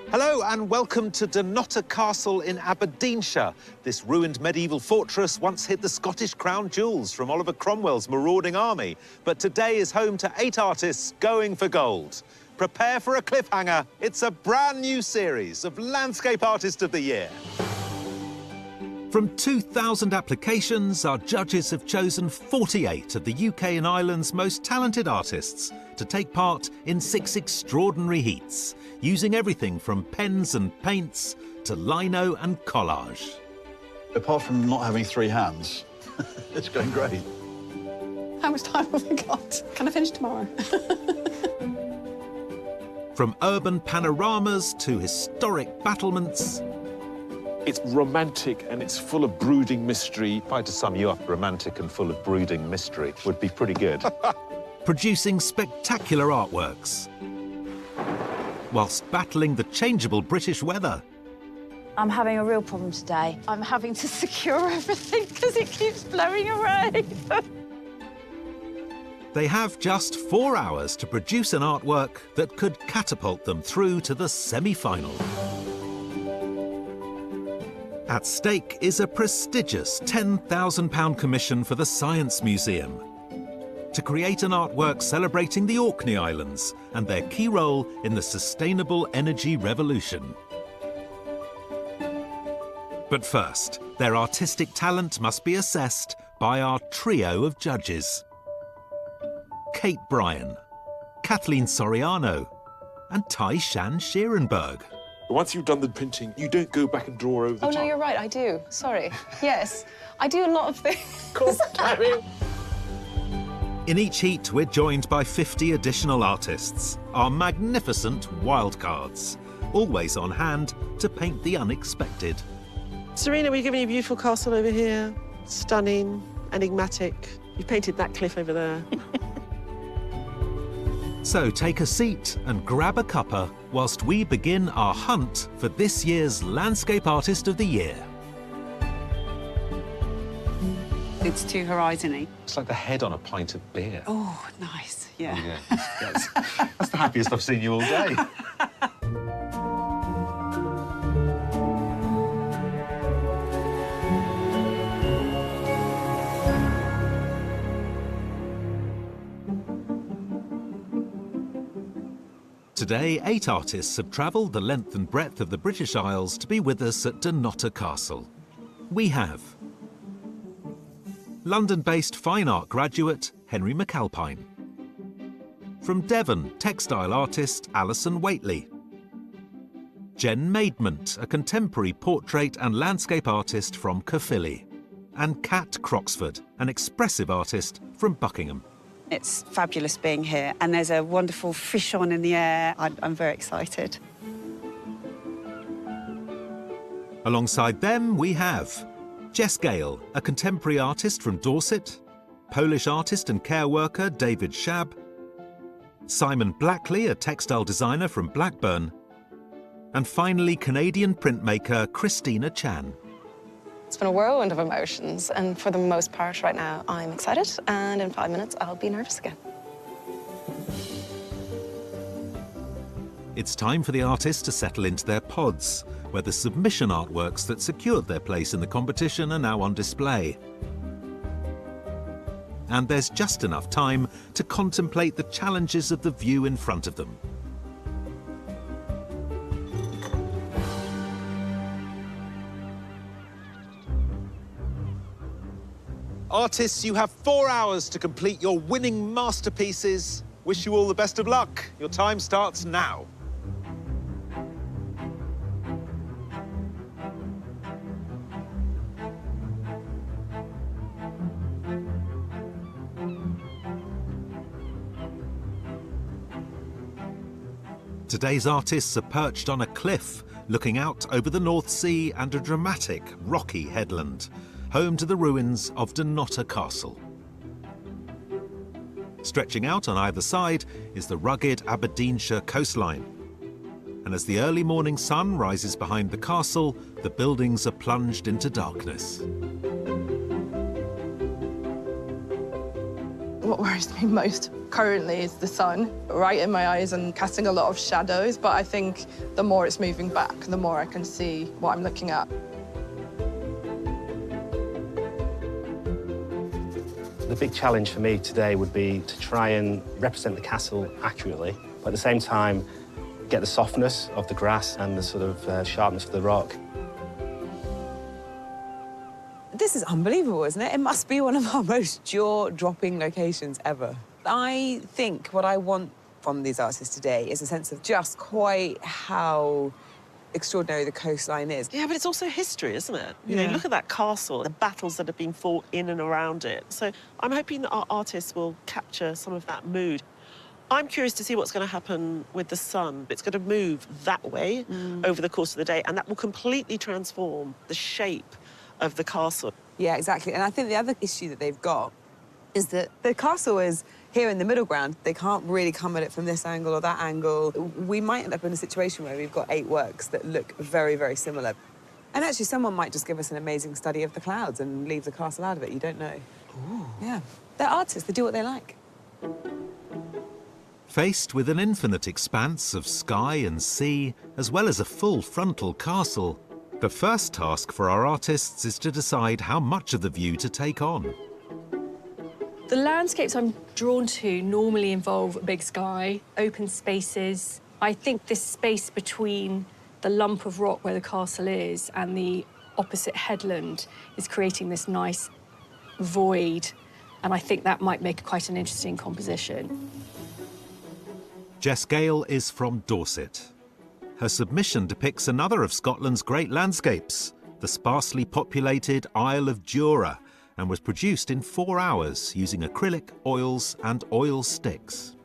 Hello and welcome to Dunnottar Castle in Aberdeenshire. This ruined medieval fortress once hid the Scottish crown jewels from Oliver Cromwell's marauding army, but today is home to 8 artists going for gold. Prepare for a cliffhanger. It's a brand new series of Landscape Artist of the Year. From 2,000 applications, our judges have chosen 48 of the UK and Ireland's most talented artists to take part in 6 extraordinary heats, using everything from pens and paints to lino and collage. Apart from not having 3 hands, it's going great. How much time have we got? Can I finish tomorrow? From urban panoramas to historic battlements. It's romantic and it's full of brooding mystery. If I had to sum you up, romantic and full of brooding mystery would be pretty good. Producing spectacular artworks, whilst battling the changeable British weather. I'm having a real problem today. I'm having to secure everything because it keeps blowing away. They have just 4 hours to produce an artwork that could catapult them through to the semi-final. At stake is a prestigious £10,000 commission for the Science Museum to create an artwork celebrating the Orkney Islands and their key role in the sustainable energy revolution. But first, their artistic talent must be assessed by our trio of judges. Kate Bryan, Kathleen Soriano and Tai-Shan Scherenberg. Once you've done the printing, you don't go back and draw over the top. Oh, no, you're right, I do. Sorry. Yes, I do a lot of things. Of course, Gary. In each heat, we're joined by 50 additional artists, our magnificent wildcards, always on hand to paint the unexpected. Serena, we're giving you a beautiful castle over here. Stunning, enigmatic. You've painted that cliff over there. So take a seat and grab a cuppa whilst we begin our hunt for this year's Landscape Artist of the Year. It's too horizon-y. It's like the head on a pint of beer. Oh, nice, yeah. Oh, yeah. That's the happiest I've seen you all day. Today, 8 artists have travelled the length and breadth of the British Isles to be with us at Dunnottar Castle. We have London-based fine art graduate Henry McAlpine. From Devon, textile artist Alison Waitley. Jen Maidment, a contemporary portrait and landscape artist from Caerphilly. And Kat Croxford, an expressive artist from Buckingham. It's fabulous being here, and there's a wonderful fish on in the air. I'm very excited. Alongside them, we have Jess Gale, a contemporary artist from Dorset, Polish artist and care worker David Shab, Simon Blackley, a textile designer from Blackburn, and finally Canadian printmaker Christina Chan. It's been a whirlwind of emotions, and for the most part right now, I'm excited, and in 5 minutes, I'll be nervous again. It's time for the artists to settle into their pods, where the submission artworks that secured their place in the competition are now on display. And there's just enough time to contemplate the challenges of the view in front of them. Artists, you have 4 hours to complete your winning masterpieces. Wish you all the best of luck. Your time starts now. Today's artists are perched on a cliff, looking out over the North Sea and a dramatic, rocky headland, home to the ruins of Dunnottar Castle. Stretching out on either side is the rugged Aberdeenshire coastline. And as the early morning sun rises behind the castle, the buildings are plunged into darkness. What worries me most currently is the sun, right in my eyes and casting a lot of shadows, but I think the more it's moving back, the more I can see what I'm looking at. The big challenge for me today would be to try and represent the castle accurately, but at the same time, get the softness of the grass and the sort of sharpness of the rock. This is unbelievable, isn't it? It must be one of our most jaw-dropping locations ever. I think what I want from these artists today is a sense of just quite how extraordinary the coastline is. Yeah, but it's also history, isn't it? You know, look at that castle, the battles that have been fought in and around it. So I'm hoping that our artists will capture some of that mood. I'm curious to see what's going to happen with the sun. It's going to move that way over the course of the day, and that will completely transform the shape of the castle. Yeah, exactly. And I think the other issue that they've got is that the castle is here in the middle ground. They can't really come at it from this angle or that angle. We might end up in a situation where we've got 8 works that look very, very similar. And actually, someone might just give us an amazing study of the clouds and leave the castle out of it. You don't know. Ooh. Yeah. They're artists. They do what they like. Faced with an infinite expanse of sky and sea, as well as a full frontal castle, the first task for our artists is to decide how much of the view to take on. The landscapes I'm drawn to normally involve a big sky, open spaces. I think this space between the lump of rock where the castle is and the opposite headland is creating this nice void, and I think that might make quite an interesting composition. Jess Gale is from Dorset. Her submission depicts another of Scotland's great landscapes, the sparsely populated Isle of Jura, and was produced in 4 hours using acrylic, oils and oil sticks.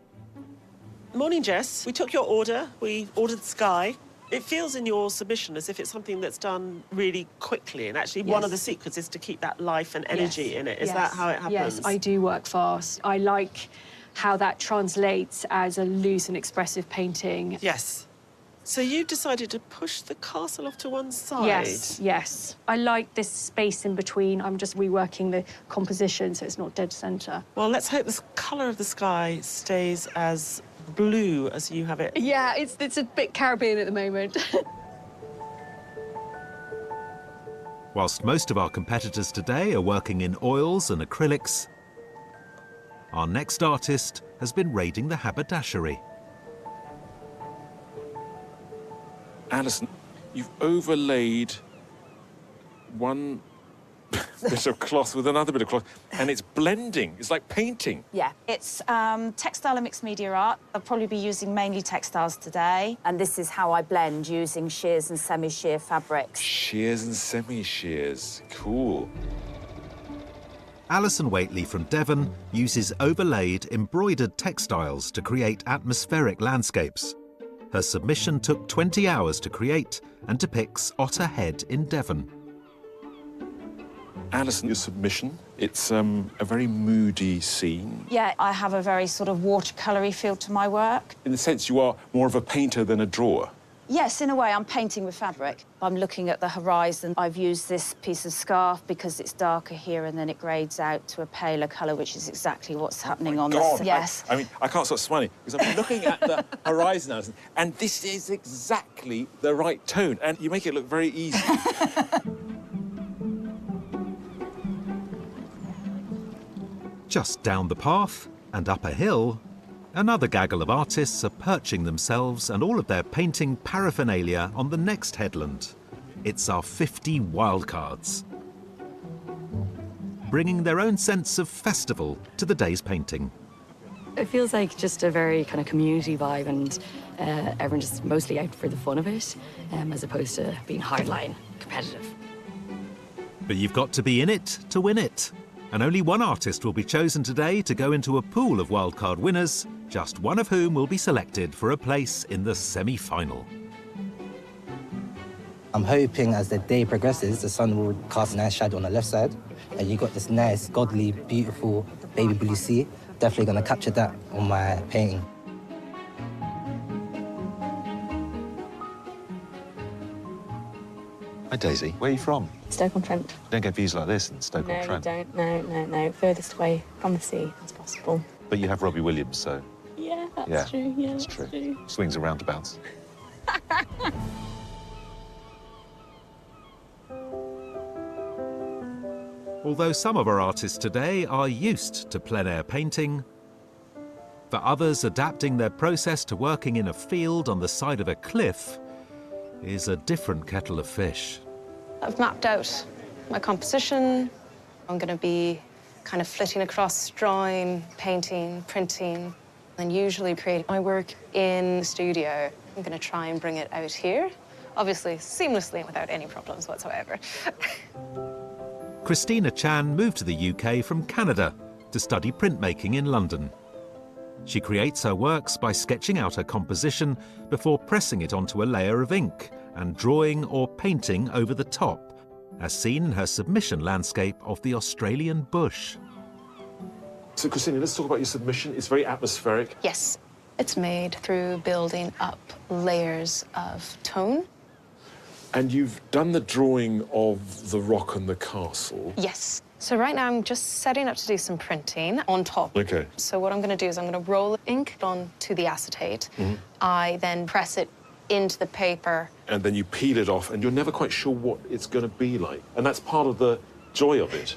Morning, Jess. We took your order. We ordered the sky. It feels in your submission as if it's something that's done really quickly, and actually one of the secrets is to keep that life and energy in it. Is that how it happens? Yes, I do work fast. I like how that translates as a loose and expressive painting. Yes. So you decided to push the castle off to one side? Yes, yes. I like this space in between. I'm just reworking the composition so it's not dead centre. Well, let's hope the colour of the sky stays as blue as you have it. Yeah, it's a bit Caribbean at the moment. Whilst most of our competitors today are working in oils and acrylics, our next artist has been raiding the haberdashery. Alison, you've overlaid one bit of cloth with another bit of cloth, and it's blending. It's like painting. Yeah, it's textile and mixed media art. I'll probably be using mainly textiles today. And this is how I blend, using shears and semi-sheer fabrics. Shears and semi-shears. Cool. Alison Waitley from Devon uses overlaid, embroidered textiles to create atmospheric landscapes. Her submission took 20 hours to create and depicts Otter Head in Devon. Alison, your submission, it's a very moody scene. Yeah, I have a very sort of watercolory feel to my work. In the sense you are more of a painter than a drawer. Yes, in a way, I'm painting with fabric. I'm looking at the horizon. I've used this piece of scarf because it's darker here and then it grades out to a paler colour, which is exactly what's happening on God, this. Yes. I mean, I can't stop smiling because I'm looking at the horizon, Alison, and this is exactly the right tone, and you make it look very easy. Just down the path and up a hill, another gaggle of artists are perching themselves and all of their painting paraphernalia on the next headland. It's our 50 wildcards, bringing their own sense of festival to the day's painting. It feels like just a very kind of community vibe, and everyone just mostly out for the fun of it, as opposed to being hardline competitive. But you've got to be in it to win it. And only one artist will be chosen today to go into a pool of wildcard winners, just one of whom will be selected for a place in the semi-final. I'm hoping as the day progresses, the sun will cast a nice shadow on the left side, and you got this nice, godly, beautiful baby blue sea. Definitely going to capture that on my painting. Hi, Daisy. Where are you from? Stoke-on-Trent. You don't get views like this in Stoke-on-Trent. No, you don't. No. Furthest away from the sea as possible. But you have Robbie Williams, so... Yeah, that's true. Yeah, that's true. Swings and roundabouts. Although some of our artists today are used to plein-air painting, for others adapting their process to working in a field on the side of a cliff is a different kettle of fish. I've mapped out my composition. I'm going to be kind of flitting across, drawing, painting, printing, and usually create my work in the studio. I'm going to try and bring it out here, obviously seamlessly and without any problems whatsoever. Christina Chan moved to the UK from Canada to study printmaking in London. She creates her works by sketching out her composition before pressing it onto a layer of ink and drawing or painting over the top, as seen in her submission landscape of the Australian bush. So, Christina, let's talk about your submission. It's very atmospheric. Yes, it's made through building up layers of tone. And you've done the drawing of the rock and the castle. Yes. So right now I'm just setting up to do some printing on top. OK. So what I'm going to do is I'm going to roll ink onto the acetate. I then press it into the paper. And then you peel it off, and you're never quite sure what it's going to be like. And that's part of the joy of it.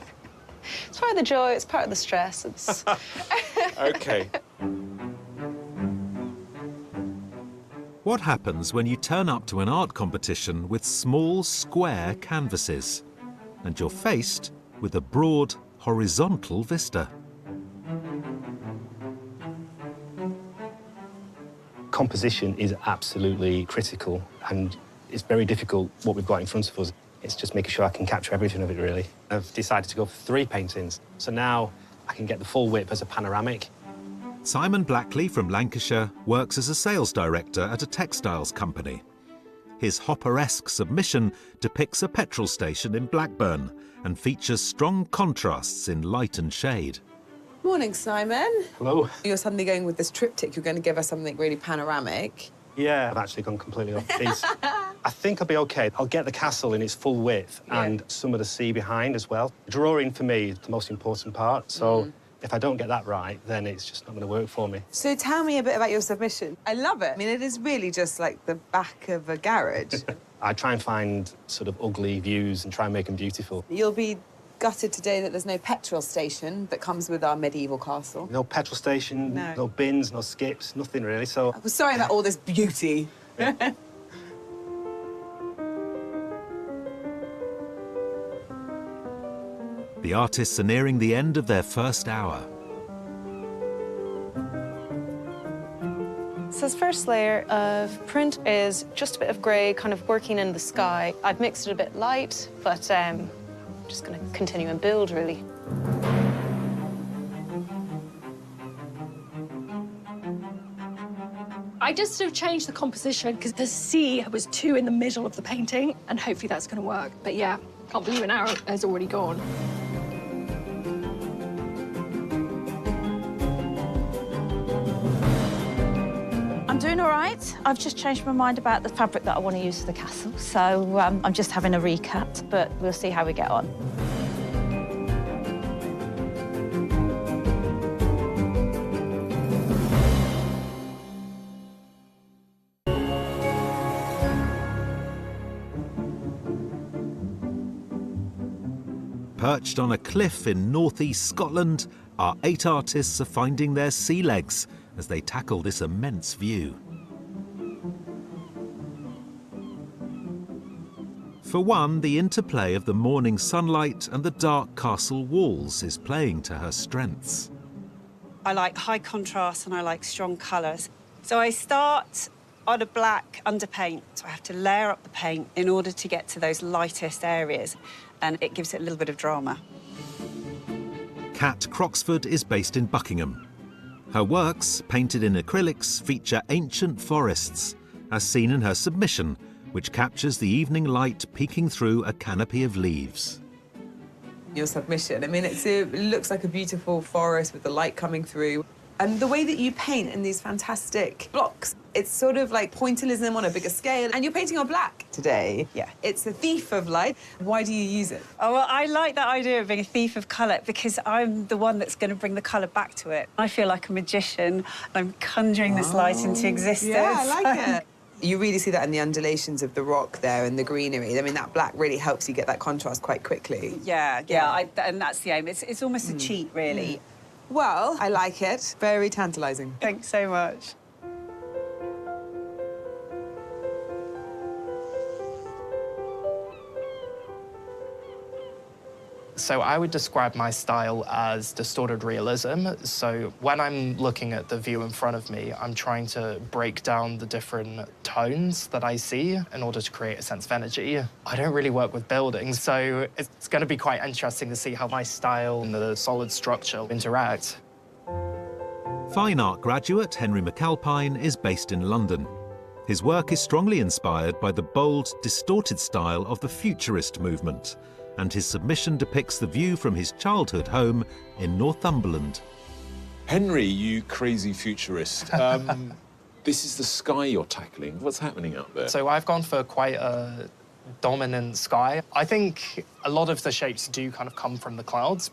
It's part of the joy, it's part of the stress. It's... OK. What happens when you turn up to an art competition with small, square canvases and you're faced with a broad, horizontal vista? Composition is absolutely critical, and it's very difficult what we've got in front of us. It's just making sure I can capture everything of it, really. I've decided to go for 3 paintings, so now I can get the full width as a panoramic. Simon Blackley from Lancashire works as a sales director at a textiles company. His Hopper-esque submission depicts a petrol station in Blackburn and features strong contrasts in light and shade. Morning, Simon. Hello. You're suddenly going with this triptych. You're going to give us something really panoramic. Yeah, I've actually gone completely off piece. I think I'll be OK. I'll get the castle in its full width and some of the sea behind as well. Drawing, for me, is the most important part, so if I don't get that right, then it's just not going to work for me. So tell me a bit about your submission. I love it. I mean, it is really just like the back of a garage. I try and find sort of ugly views and try and make them beautiful. You'll be gutted today that there's no petrol station that comes with our medieval castle. No petrol station, no bins, no skips, nothing really, so... I'm sorry about all this beauty. The artists are nearing the end of their first hour. So this first layer of print is just a bit of grey, kind of working in the sky. I've mixed it a bit light, but I'm just going to continue and build, really. I just sort of changed the composition because the sea was too in the middle of the painting, and hopefully that's going to work. But yeah, can't believe an hour has already gone. I'm doing all right. I've just changed my mind about the fabric that I want to use for the castle, so I'm just having a recut, but we'll see how we get on. Perched on a cliff in northeast Scotland, our 8 artists are finding their sea legs as they tackle this immense view. For one, the interplay of the morning sunlight and the dark castle walls is playing to her strengths. I like high contrast and I like strong colours. So I start on a black underpaint, so I have to layer up the paint in order to get to those lightest areas, and it gives it a little bit of drama. Kat Croxford is based in Buckingham. Her works, painted in acrylics, feature ancient forests, as seen in her submission, which captures the evening light peeking through a canopy of leaves. Your submission, I mean, it looks like a beautiful forest with the light coming through. And the way that you paint in these fantastic blocks, it's sort of like pointillism on a bigger scale. And you're painting on black today. Yeah. It's a thief of light. Why do you use it? Oh, well, I like that idea of being a thief of colour because I'm the one that's going to bring the colour back to it. I feel like a magician. I'm conjuring this light into existence. Yeah, I like it. You really see that in the undulations of the rock there and the greenery. I mean, that black really helps you get that contrast quite quickly. Yeah, and that's the aim. It's almost a cheat, really. Well, I like it. Very tantalising. Thanks so much. So I would describe my style as distorted realism. So when I'm looking at the view in front of me, I'm trying to break down the different tones that I see in order to create a sense of energy. I don't really work with buildings, so it's going to be quite interesting to see how my style and the solid structure interact. Fine art graduate Henry McAlpine is based in London. His work is strongly inspired by the bold, distorted style of the Futurist movement, and his submission depicts the view from his childhood home in Northumberland. Henry, you crazy futurist. This is the sky you're tackling. What's happening out there? So I've gone for quite a dominant sky. I think a lot of the shapes do kind of come from the clouds.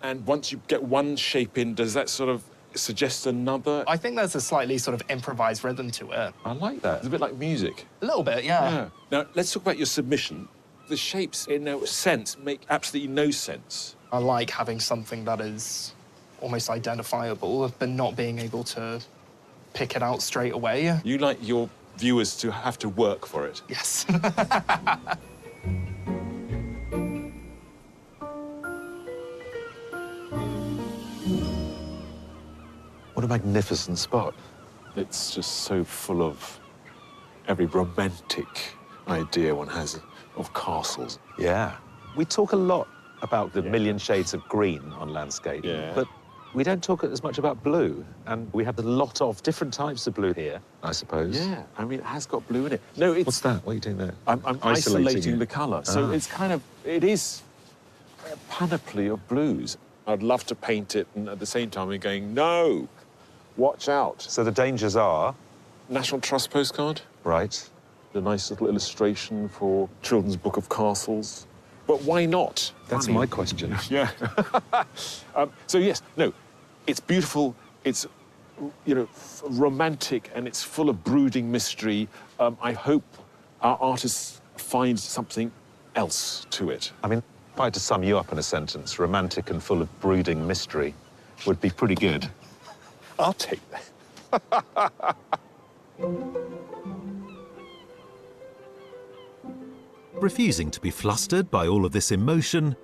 And once you get one shape in, does that sort of suggest another? I think there's a slightly sort of improvised rhythm to it. I like that. It's a bit like music. A little bit, yeah. Now, let's talk about your submission. The shapes, in a sense, make absolutely no sense. I like having something that is almost identifiable, but not being able to pick it out straight away. You like your viewers to have to work for it. Yes. What a magnificent spot. It's just so full of every romantic idea one has of castles. Yeah. We talk a lot about the million shades of green on landscape, but we don't talk as much about blue. And we have a lot of different types of blue here, I suppose. Yeah, I mean, it has got blue in it. No, it's... What's that? What are you doing there? I'm isolating the colour. So it's kind of, it is a panoply of blues. I'd love to paint it, and at the same time, we're going, no, watch out. So the dangers are? National Trust postcard. Right. A nice little illustration for Children's Book of Castles. But why not? That's my question. Yeah. So, yes, no, it's beautiful, it's, you know, romantic, and it's full of brooding mystery. I hope our artists find something else to it. I mean, if I had to sum you up in a sentence, romantic and full of brooding mystery would be pretty good. I'll take that. Refusing to be flustered by all of this emotion,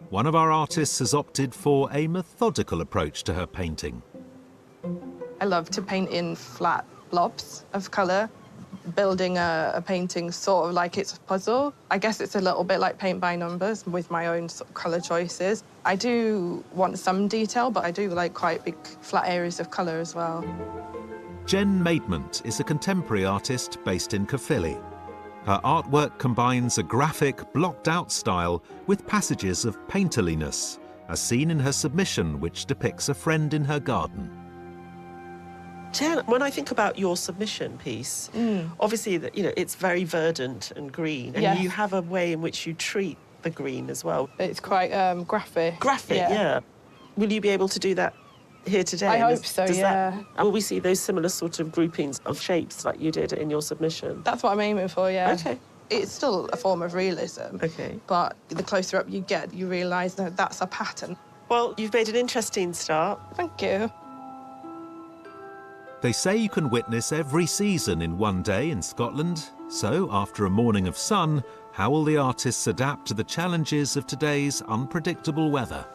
one of our artists has opted for a methodical approach to her painting. I love to paint in flat blobs of colour, building a painting sort of like it's a puzzle. I guess it's a little bit like paint by numbers with my own sort of colour choices. I do want some detail, but I do like quite big flat areas of colour as well. Jen Maidment is a contemporary artist based in Caerphilly. Her artwork combines a graphic, blocked-out style with passages of painterliness, as seen in her submission, which depicts a friend in her garden. Jen, when I think about your submission piece, obviously, you know, it's very verdant and green, and you have a way in which you treat the green as well. It's quite graphic. Graphic, yeah. Will you be able to do that here today? I hope so, yeah. Will we see those similar sort of groupings of shapes like you did in your submission? That's what I'm aiming for, yeah. OK. It's still a form of realism. OK. But the closer up you get, you realise that that's a pattern. Well, you've made an interesting start. Thank you. They say you can witness every season in one day in Scotland. So, after a morning of sun, how will the artists adapt to the challenges of today's unpredictable weather?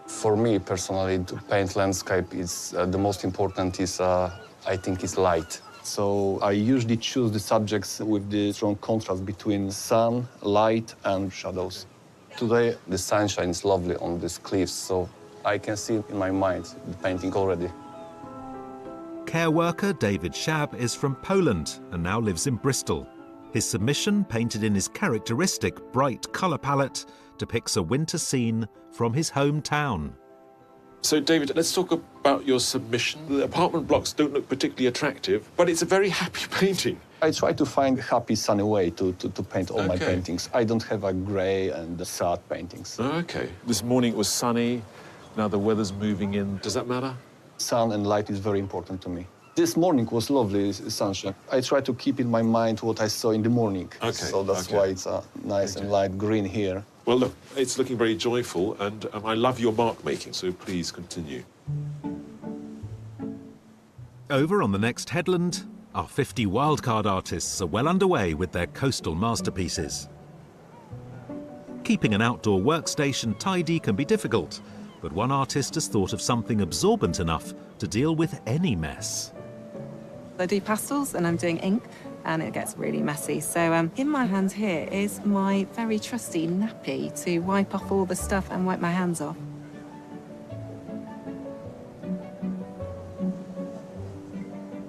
For me, personally, to paint landscape is the most important is, I think, is light. So I usually choose the subjects with the strong contrast between sun, light, and shadows. Today, the sunshine is lovely on these cliffs, so I can see in my mind the painting already. Care worker David Shab is from Poland and now lives in Bristol. His submission, painted in his characteristic bright colour palette, depicts a winter scene from his hometown. So, David, let's talk about your submission. The apartment blocks don't look particularly attractive, but it's a very happy painting. I try to find a happy, sunny way to paint all my Okay. paintings. I don't have a grey and sad paintings. Okay. This morning it was sunny. Now the weather's moving in. Does that matter? Sun and light is very important to me. This morning was lovely sunshine. I try to keep in my mind what I saw in the morning. Okay, So that's okay. why it's nice and light green here. Well, look, it's looking very joyful, and I love your mark making, so please continue. Over on the next headland, our 50 wildcard artists are well underway with their coastal masterpieces. Keeping an outdoor workstation tidy can be difficult, but one artist has thought of something absorbent enough to deal with any mess. I do pastels and I'm doing ink and it gets really messy. So in my hand here is my very trusty nappy to wipe off all the stuff and wipe my hands off.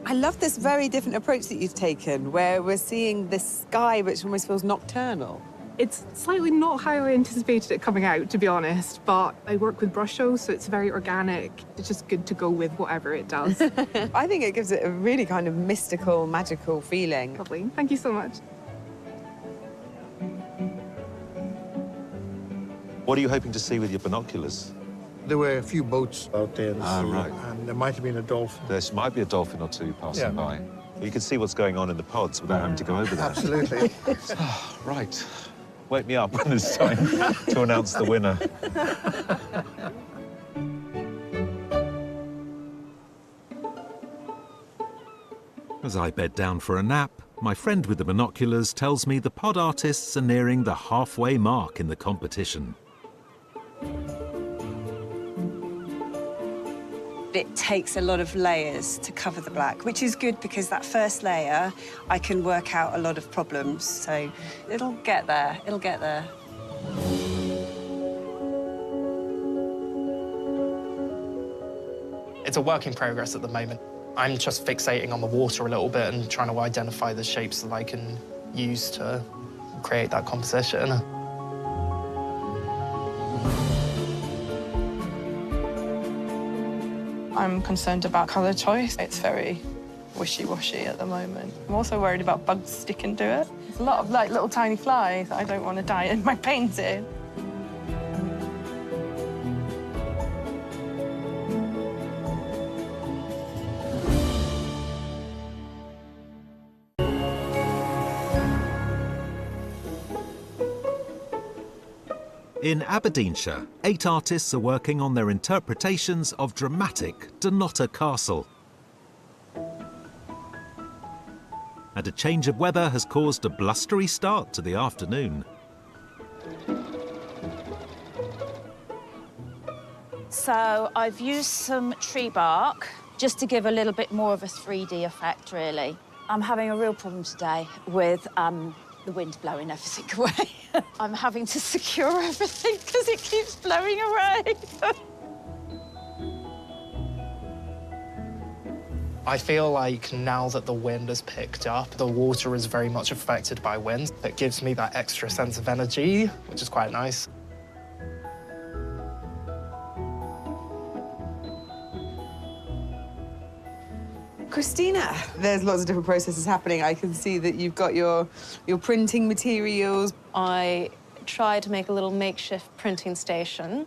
I love this very different approach that you've taken, where we're seeing this sky which almost feels nocturnal. It's slightly not how I anticipated it coming out, to be honest, but I work with brush shows, so it's very organic. It's just good to go with whatever it does. I think it gives it a really kind of mystical, magical feeling. Lovely. Thank you so much. What are you hoping to see with your binoculars? There were a few boats out there in the sea, right. and there might have been a dolphin. There might be a dolphin or two passing by. You can see what's going on in the pods without having to go over there. Absolutely. Right. Wake me up when it's time to announce the winner. As I bed down for a nap, my friend with the binoculars tells me the pod artists are nearing the halfway mark in the competition. It takes a lot of layers to cover the black, which is good because that first layer, I can work out a lot of problems. So it'll get there, it'll get there. It's a work in progress at the moment. I'm just fixating on the water a little bit and trying to identify the shapes that I can use to create that composition. I'm concerned about colour choice. It's very wishy-washy at the moment. I'm also worried about bugs sticking to it. There's a lot of like little tiny flies that I don't want to die in my painting. In Aberdeenshire, 8 artists are working on their interpretations of dramatic Dunnottar Castle. And a change of weather has caused a blustery start to the afternoon. So I've used some tree bark just to give a little bit more of a 3D effect, really. I'm having a real problem today with the wind blowing everything away. I'm having to secure everything because it keeps blowing away. I feel like now that the wind has picked up, the water is very much affected by wind. It gives me that extra sense of energy, which is quite nice. Christina, there's lots of different processes happening. I can see that you've got your printing materials. I tried to make a little makeshift printing station,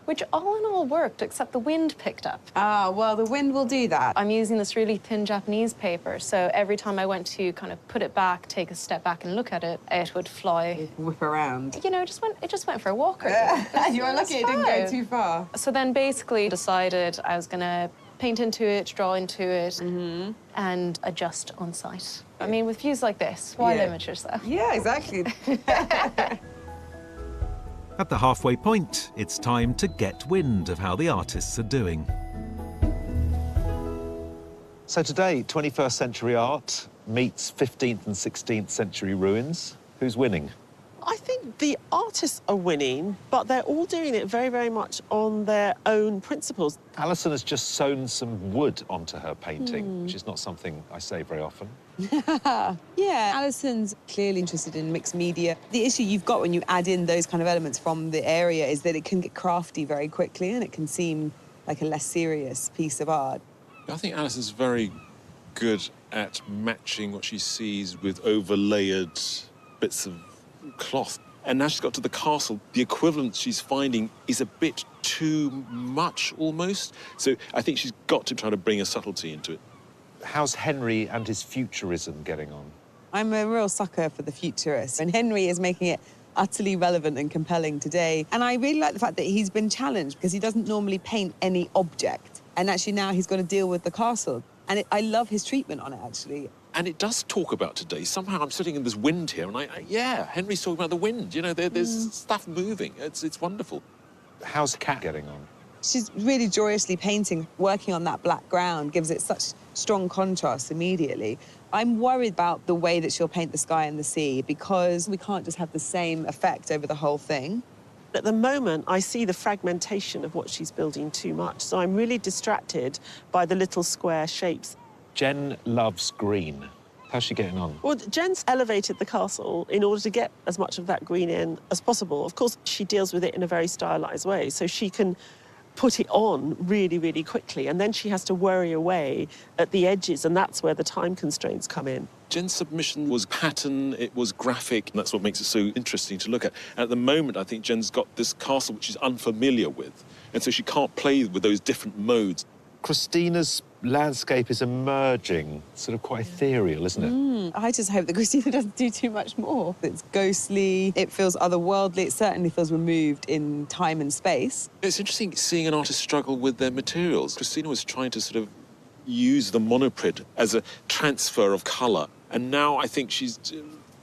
which all in all worked, except the wind picked up. Ah, well, the wind will do that. I'm using this really thin Japanese paper, so every time I went to kind of put it back, take a step back and look at it, it would fly. Whip around. You know, it just went for a walk. You were lucky it didn't go too far. So then basically decided I was going to paint into it, draw into it, and adjust on site. I mean, with views like this, why limit yourself? Yeah, exactly. At the halfway point, it's time to get wind of how the artists are doing. So today, 21st century art meets 15th and 16th century ruins. Who's winning? I think the artists are winning, but they're all doing it very, very much on their own principles. Alison has just sewn some wood onto her painting, which is not something I say very often. Yeah, Alison's clearly interested in mixed media. The issue you've got when you add in those kind of elements from the area is that it can get crafty very quickly and it can seem like a less serious piece of art. I think Alice is very good at matching what she sees with overlaid bits of cloth. And now she's got to the castle, the equivalent she's finding is a bit too much, almost. So I think she's got to try to bring a subtlety into it. How's Henry and his futurism getting on? I'm a real sucker for the futurist, and Henry is making it utterly relevant and compelling today. And I really like the fact that he's been challenged, because he doesn't normally paint any object. And actually now he's got to deal with the castle. And I love his treatment on it, actually. And it does talk about today. Somehow I'm sitting in this wind here, and yeah, Henry's talking about the wind. You know, there's stuff moving. It's wonderful. How's Kat getting on? She's really joyously painting. Working on that black ground gives it such strong contrast immediately. I'm worried about the way that she'll paint the sky and the sea, because we can't just have the same effect over the whole thing. At the moment, I see the fragmentation of what she's building too much, so I'm really distracted by the little square shapes. Jen loves green. How's she getting on? Well, Jen's elevated the castle in order to get as much of that green in as possible. Of course, she deals with it in a very stylised way, so she can put it on really, really quickly, and then she has to worry away at the edges, and that's where the time constraints come in. Jen's submission was pattern, it was graphic, and that's what makes it so interesting to look at. And at the moment, I think Jen's got this castle which she's unfamiliar with, and so she can't play with those different modes. Christina's landscape is emerging, sort of quite ethereal, isn't it? I just hope that Christina doesn't do too much more. It's ghostly, it feels otherworldly, it certainly feels removed in time and space. It's interesting seeing an artist struggle with their materials. Christina was trying to sort of use the monoprint as a transfer of colour, and now I think she's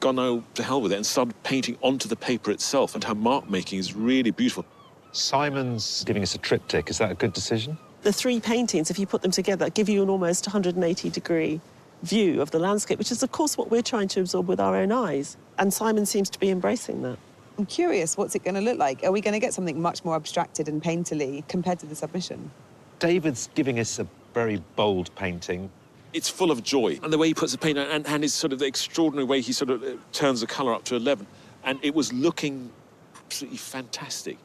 gone to hell with it and started painting onto the paper itself, and her mark making is really beautiful. Simon's giving us a triptych. Is that a good decision? The three paintings, if you put them together, give you an almost 180-degree view of the landscape, which is, of course, what we're trying to absorb with our own eyes. And Simon seems to be embracing that. I'm curious, what's it going to look like? Are we going to get something much more abstracted and painterly compared to the submission? David's giving us a very bold painting. It's full of joy, and the way he puts the paint on, and his sort of the extraordinary way he sort of turns the colour up to 11. And it was looking absolutely fantastic.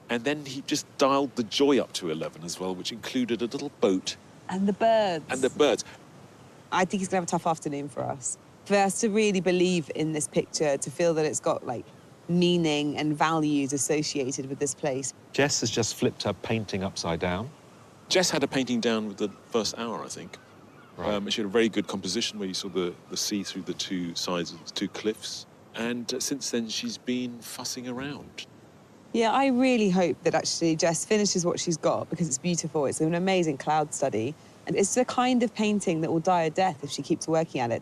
And then he just dialed the joy up to 11 as well, which included a little boat. And the birds. And the birds. I think he's going to have a tough afternoon for us. For us to really believe in this picture, to feel that it's got, like, meaning and values associated with this place. Jess has just flipped her painting upside down. Jess had a painting down with the first hour, I think. Right. She had a very good composition where you saw the sea through the two sides of the two cliffs. And since then, she's been fussing around. Yeah, I really hope that actually Jess finishes what she's got, because it's beautiful. It's an amazing cloud study. And it's the kind of painting that will die a death if she keeps working at it.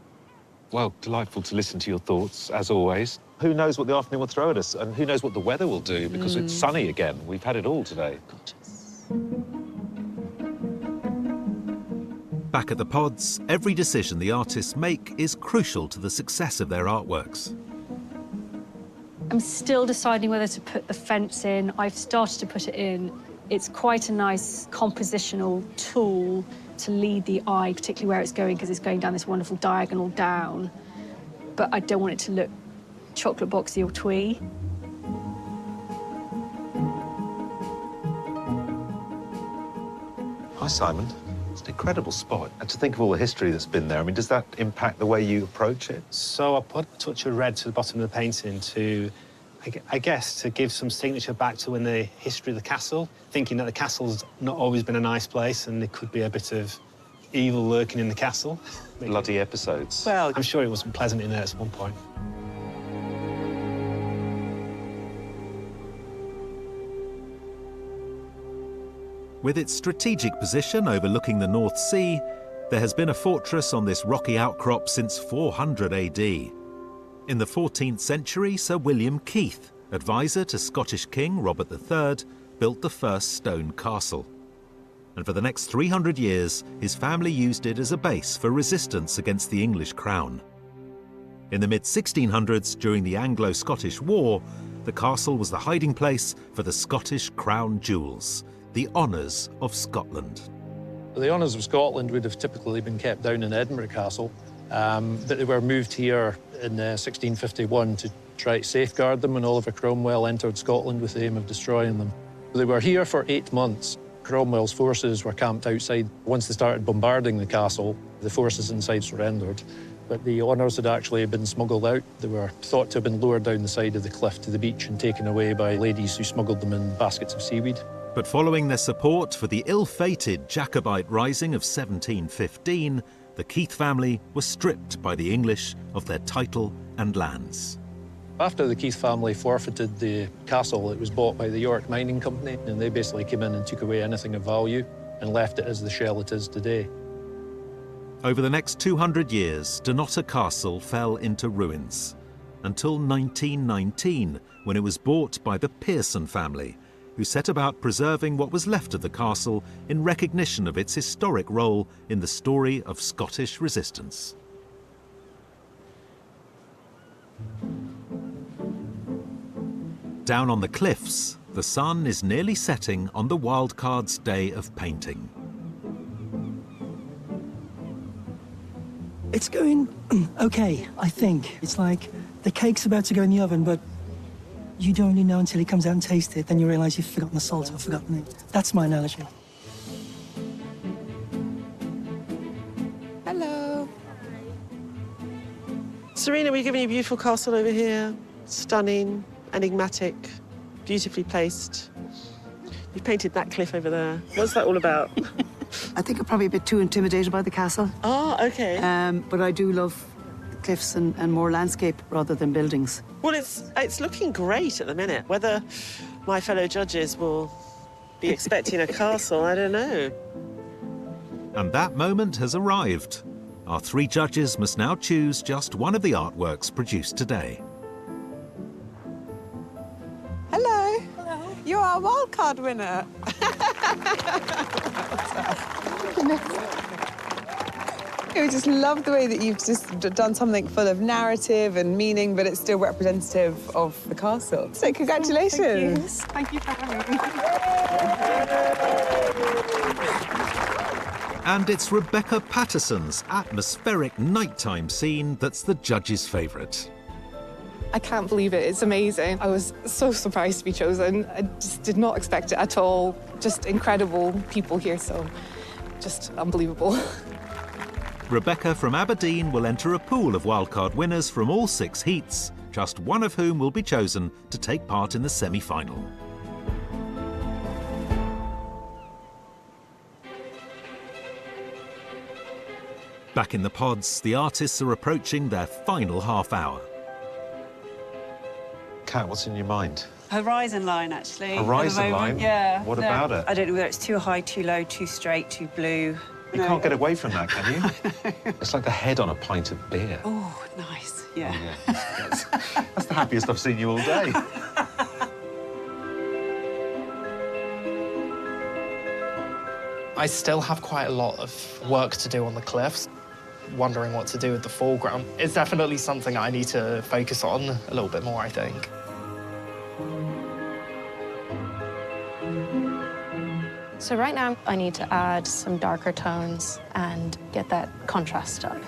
Well, delightful to listen to your thoughts, as always. Who knows what the afternoon will throw at us, and who knows what the weather will do, because it's sunny again. We've had it all today. Back at the pods, every decision the artists make is crucial to the success of their artworks. I'm still deciding whether to put the fence in. I've started to put it in. It's quite a nice compositional tool to lead the eye, particularly where it's going, because it's going down this wonderful diagonal down. But I don't want it to look chocolate boxy or twee. Hi, Simon. It's an incredible spot. And to think of all the history that's been there, I mean, does that impact the way you approach it? So I put a touch of red to the bottom of the painting to, I guess, to give some signature back to when the history of the castle, thinking that the castle's not always been a nice place and there could be a bit of evil lurking in the castle. Bloody episodes. Well, I'm sure it wasn't pleasant in there at one point. With its strategic position overlooking the North Sea, there has been a fortress on this rocky outcrop since 400 AD. In the 14th century, Sir William Keith, advisor to Scottish King Robert III, built the first stone castle. And for the next 300 years, his family used it as a base for resistance against the English crown. In the mid-1600s, during the Anglo-Scottish War, the castle was the hiding place for the Scottish crown jewels, the honours of Scotland. The honours of Scotland would have typically been kept down in Edinburgh Castle, but they were moved here in 1651 to try to safeguard them when Oliver Cromwell entered Scotland with the aim of destroying them. They were here for 8 months. Cromwell's forces were camped outside. Once they started bombarding the castle, the forces inside surrendered. But the honours had actually been smuggled out. They were thought to have been lowered down the side of the cliff to the beach and taken away by ladies who smuggled them in baskets of seaweed. But following their support for the ill-fated Jacobite Rising of 1715, the Keith family were stripped by the English of their title and lands. After the Keith family forfeited the castle, it was bought by the York Mining Company, and they basically came in and took away anything of value and left it as the shell it is today. Over the next 200 years, Dunnottar Castle fell into ruins, until 1919, when it was bought by the Pearson family, who set about preserving what was left of the castle in recognition of its historic role in the story of Scottish resistance. Down on the cliffs, the sun is nearly setting on the wildcard's day of painting. It's going okay, I think. It's like the cake's about to go in the oven, but you don't really know until it comes out and taste it, then you realise you've forgotten the salt or forgotten it. That's my analogy. Hello. Serena, we're giving you a beautiful castle over here. Stunning, enigmatic, beautifully placed. You've painted that cliff over there. What's that all about? I think I'm probably a bit too intimidated by the castle. Ah, OK. But I do love cliffs and more landscape rather than buildings. Well, it's looking great at the minute. Whether my fellow judges will be expecting a castle, I don't know. And that moment has arrived. Our three judges must now choose just one of the artworks produced today. Hello. Hello. You are a wildcard winner. I just love the way that you've just done something full of narrative and meaning, but it's still representative of the castle. So congratulations. Thank you for having me. And it's Rebecca Patterson's atmospheric nighttime scene that's the judge's favourite. I can't believe it. It's amazing. I was so surprised to be chosen. I just did not expect it at all. Just incredible people here, so just unbelievable. Rebecca from Aberdeen will enter a pool of wildcard winners from all 6 heats, just one of whom will be chosen to take part in the semi-final. Back in the pods, the artists are approaching their final half hour. Kat, what's in your mind? Horizon line, actually. Horizon line? Yeah. What about it? I don't know whether it's too high, too low, too straight, too blue. You can't get away from that, can you? It's like the head on a pint of beer. Oh, nice. Yeah. Oh, yeah. That's the happiest I've seen you all day. I still have quite a lot of work to do on the cliffs, wondering what to do with the foreground. It's definitely something I need to focus on a little bit more, I think. So right now, I need to add some darker tones and get that contrast up.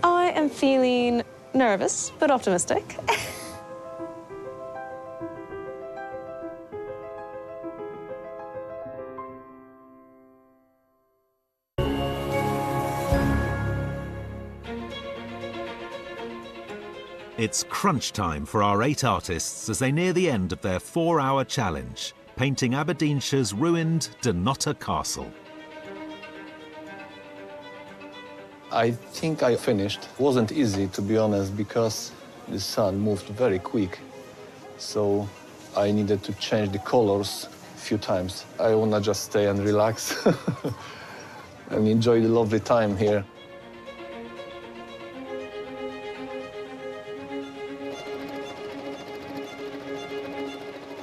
I am feeling nervous, but optimistic. It's crunch time for our 8 artists as they near the end of their 4-hour challenge, painting Aberdeenshire's ruined Dunnottar Castle. I think I finished. It wasn't easy, to be honest, because the sun moved very quick. So I needed to change the colors a few times. I want to just stay and relax and enjoy the lovely time here.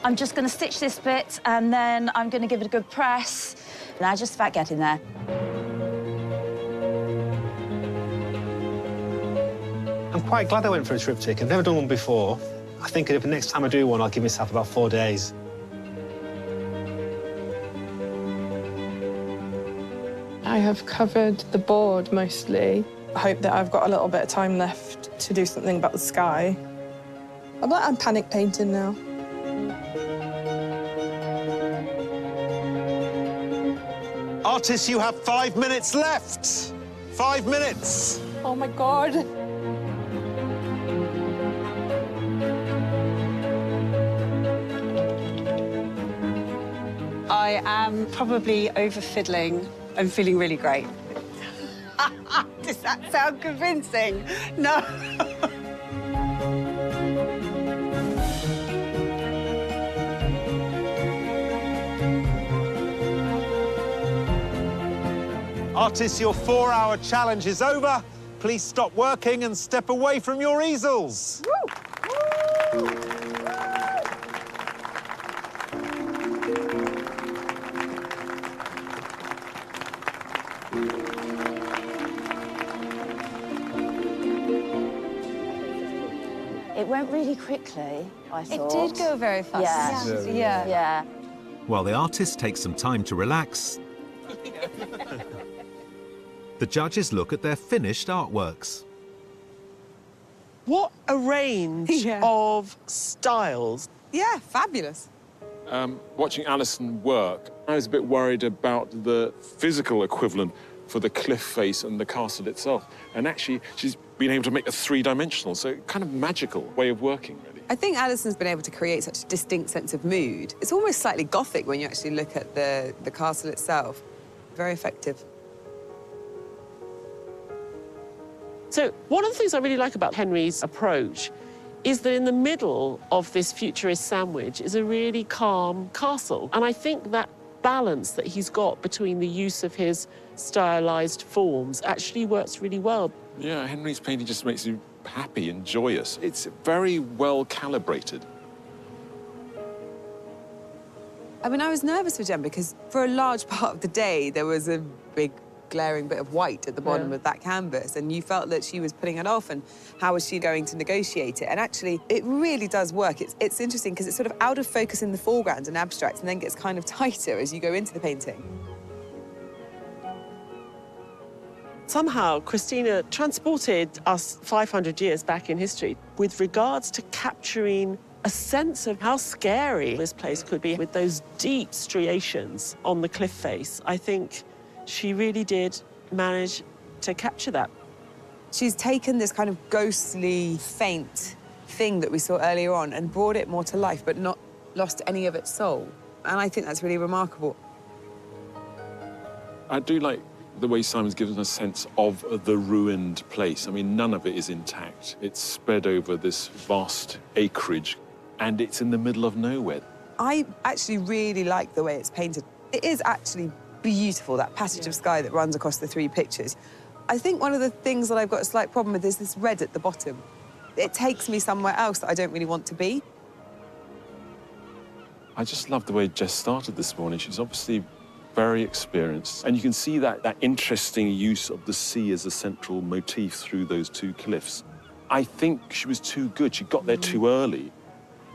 I'm just going to stitch this bit and then I'm going to give it a good press. Now just about getting there. I'm quite glad I went for a triptych. I've never done one before. I think if the next time I do one, I'll give myself about 4 days. I have covered the board mostly. I hope that I've got a little bit of time left to do something about the sky. I'm panic painting now. Artists, you have 5 minutes left. 5 minutes. Oh my God. I am probably over-fiddling. I'm feeling really great. Does that sound convincing? No. Artists, your 4-hour challenge is over. Please stop working and step away from your easels. Woo! It went really quickly, I thought. It did go very fast. Yeah. While the artists take some time to relax, the judges look at their finished artworks. What a range of styles. Yeah, fabulous. Watching Alison work, I was a bit worried about the physical equivalent for the cliff face and the castle itself. And actually, she's been able to make a three-dimensional, so kind of magical way of working, really. I think Alison's been able to create such a distinct sense of mood. It's almost slightly gothic when you actually look at the castle itself. Very effective. So one of the things I really like about Henry's approach is that in the middle of this futurist sandwich is a really calm castle. And I think that balance that he's got between the use of his stylized forms actually works really well. Yeah, Henry's painting just makes you happy and joyous. It's very well calibrated. I mean, I was nervous for Jen because for a large part of the day, there was a big glaring bit of white at the bottom of that canvas, and you felt that she was putting it off, and how was she going to negotiate it? And actually, it really does work. It's interesting because it's sort of out of focus in the foreground and abstract, and then gets kind of tighter as you go into the painting. Somehow, Christina transported us 500 years back in history with regards to capturing a sense of how scary this place could be with those deep striations on the cliff face. I think she really did manage to capture that. She's taken this kind of ghostly, faint thing that we saw earlier on and brought it more to life, but not lost any of its soul. And I think that's really remarkable. I do like the way Simon's given a sense of the ruined place. I mean, none of it is intact. It's spread over this vast acreage, and it's in the middle of nowhere. I actually really like the way it's painted. It is actually beautiful, that passage of sky that runs across the three pictures. I think one of the things that I've got a slight problem with is this red at the bottom. It takes me somewhere else that I don't really want to be. I just love the way Jess started this morning. She's obviously very experienced, and you can see that interesting use of the sea as a central motif through those two cliffs. I think she was too good. She got there too early.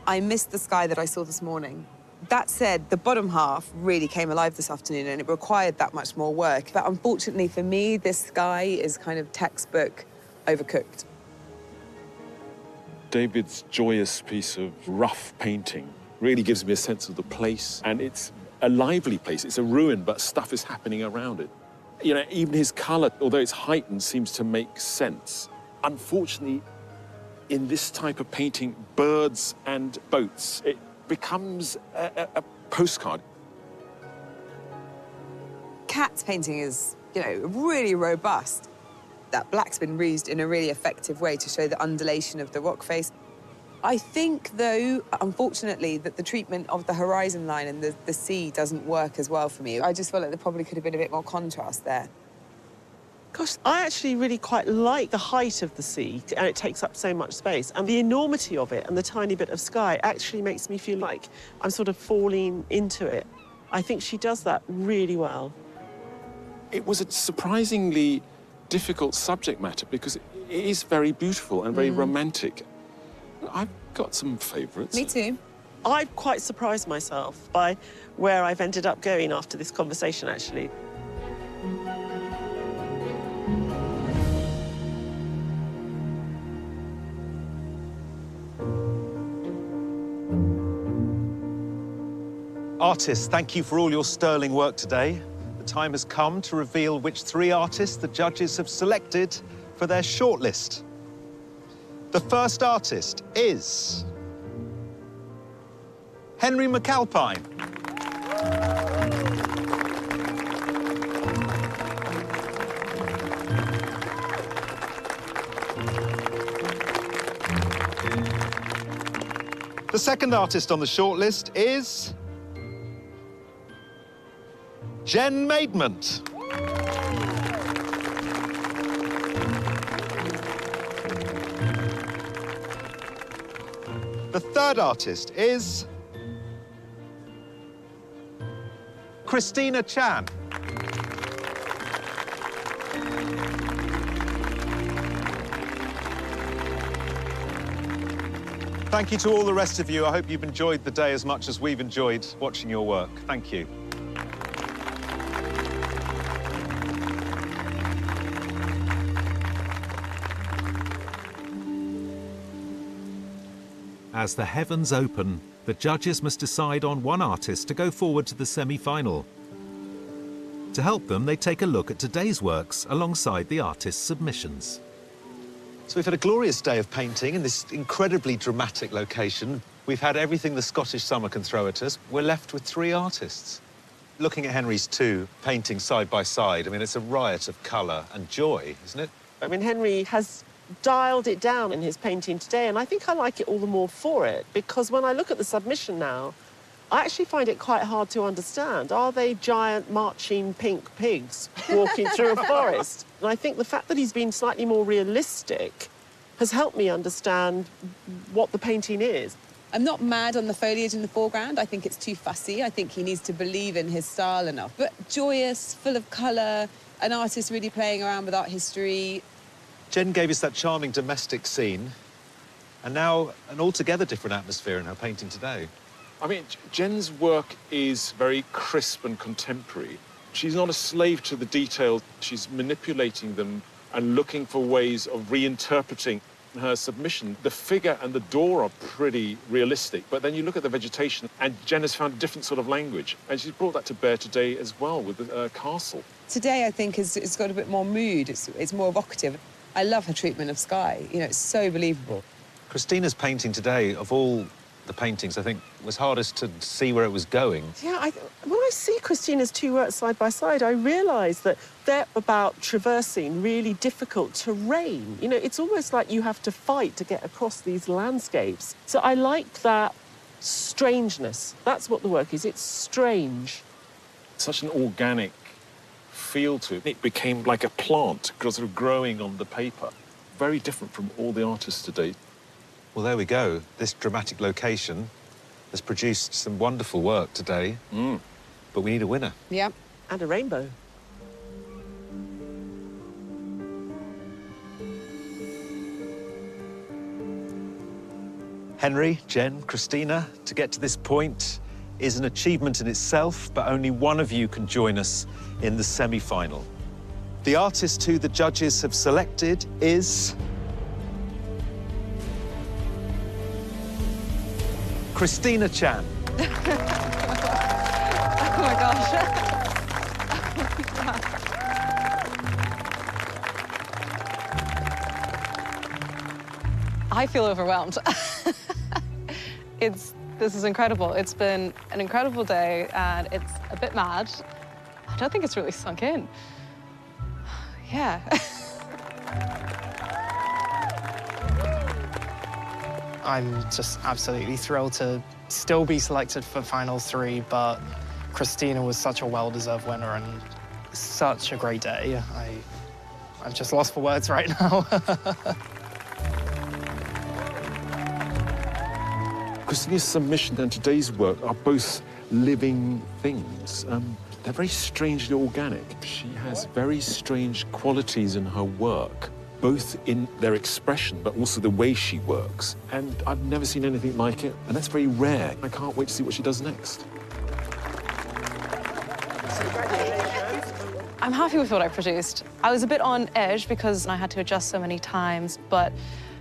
I missed the sky that I saw this morning. That said, the bottom half really came alive this afternoon, and it required that much more work. But unfortunately for me, this sky is kind of textbook overcooked. David's joyous piece of rough painting really gives me a sense of the place, and it's a lively place. It's a ruin, but stuff is happening around it. You know, even his colour, although it's heightened, seems to make sense. Unfortunately, in this type of painting, birds and boats, it becomes a postcard. Kat's painting is, you know, really robust. That black's been used in a really effective way to show the undulation of the rock face. I think, though, unfortunately, that the treatment of the horizon line and the sea doesn't work as well for me. I just felt like there probably could have been a bit more contrast there. Gosh, I actually really quite like the height of the sea, and it takes up so much space. And the enormity of it and the tiny bit of sky actually makes me feel like I'm sort of falling into it. I think she does that really well. It was a surprisingly difficult subject matter because it is very beautiful and very romantic. I've got some favourites. Me too. I've quite surprised myself by where I've ended up going after this conversation, actually. Artists, thank you for all your sterling work today. the time has come to reveal which 3 artists the judges have selected for their shortlist. The first artist is Henry McAlpine. The second artist on the shortlist is Jen Maidment. The third artist is Christina Chan. Thank you to all the rest of you. I hope you've enjoyed the day as much as we've enjoyed watching your work. Thank you. As the heavens open, the judges must decide on one artist to go forward to the semi-final. To help them, they take a look at today's works alongside the artist's submissions. So we've had a glorious day of painting in this incredibly dramatic location. We've had everything the Scottish summer can throw at us. We're left with 3 artists. Looking at Henry's 2 paintings side by side, I mean, it's a riot of colour and joy, isn't it? I mean, Henry has dialed it down in his painting today, and I think I like it all the more for it, because when I look at the submission now, I actually find it quite hard to understand. Are they giant marching pink pigs walking through a forest? And I think the fact that he's been slightly more realistic has helped me understand what the painting is. I'm not mad on the foliage in the foreground. I think it's too fussy. I think he needs to believe in his style enough. But joyous, full of colour, an artist really playing around with art history. Jen gave us that charming domestic scene, and now an altogether different atmosphere in her painting today. I mean, Jen's work is very crisp and contemporary. She's not a slave to the detail. She's manipulating them and looking for ways of reinterpreting her submission. The figure and the door are pretty realistic, but then you look at the vegetation, and Jen has found a different sort of language, and she's brought that to bear today as well with the castle. Today, I think, it's got a bit more mood. It's more evocative. I love her treatment of sky. You know, it's so believable. Christina's painting today, of all the paintings, I think, was hardest to see where it was going. Yeah, when I see Christina's 2 works side by side, I realise that they're about traversing really difficult terrain. You know, it's almost like you have to fight to get across these landscapes. So I like that strangeness. That's what the work is. It's strange. Such an organic feel to it. It became like a plant, sort of growing on the paper. Very different from all the artists today. Well, there we go. This dramatic location has produced some wonderful work today. But we need a winner. Yeah. And a rainbow. Henry, Jen, Christina, to get to this point is an achievement in itself, but only one of you can join us in the semi-final. The artist who the judges have selected is Christina Chan. Oh my gosh. I feel overwhelmed. This is incredible. It's been an incredible day, and it's a bit mad. I don't think it's really sunk in. Yeah. I'm just absolutely thrilled to still be selected for Final 3, but Christina was such a well-deserved winner and such a great day. I'm just lost for words right now. Christina's submission and today's work are both living things. They're very strangely organic. She has very strange qualities in her work, both in their expression, but also the way she works. And I've never seen anything like it, and that's very rare. I can't wait to see what she does next. I'm happy with what I produced. I was a bit on edge because I had to adjust so many times, but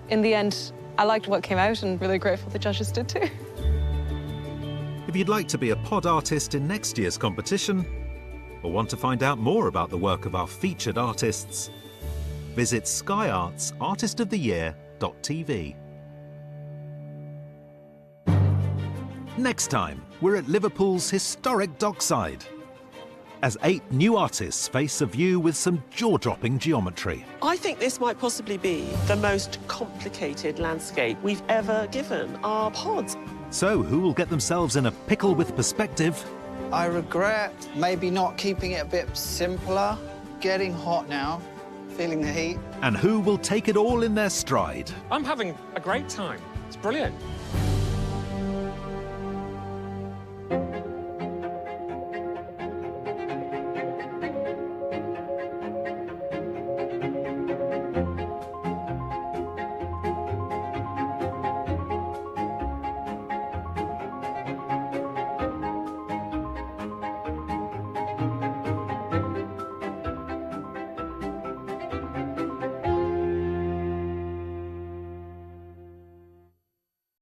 in the end, I liked what came out and really grateful the judges did too. If you'd like to be a pod artist in next year's competition, or want to find out more about the work of our featured artists, visit skyartsartistoftheyear.tv. Next time, we're at Liverpool's historic dockside, as 8 new artists face a view with some jaw-dropping geometry. I think this might possibly be the most complicated landscape we've ever given our pods. So who will get themselves in a pickle with perspective? I regret maybe not keeping it a bit simpler. Getting hot now, feeling the heat. And who will take it all in their stride? I'm having a great time. It's brilliant.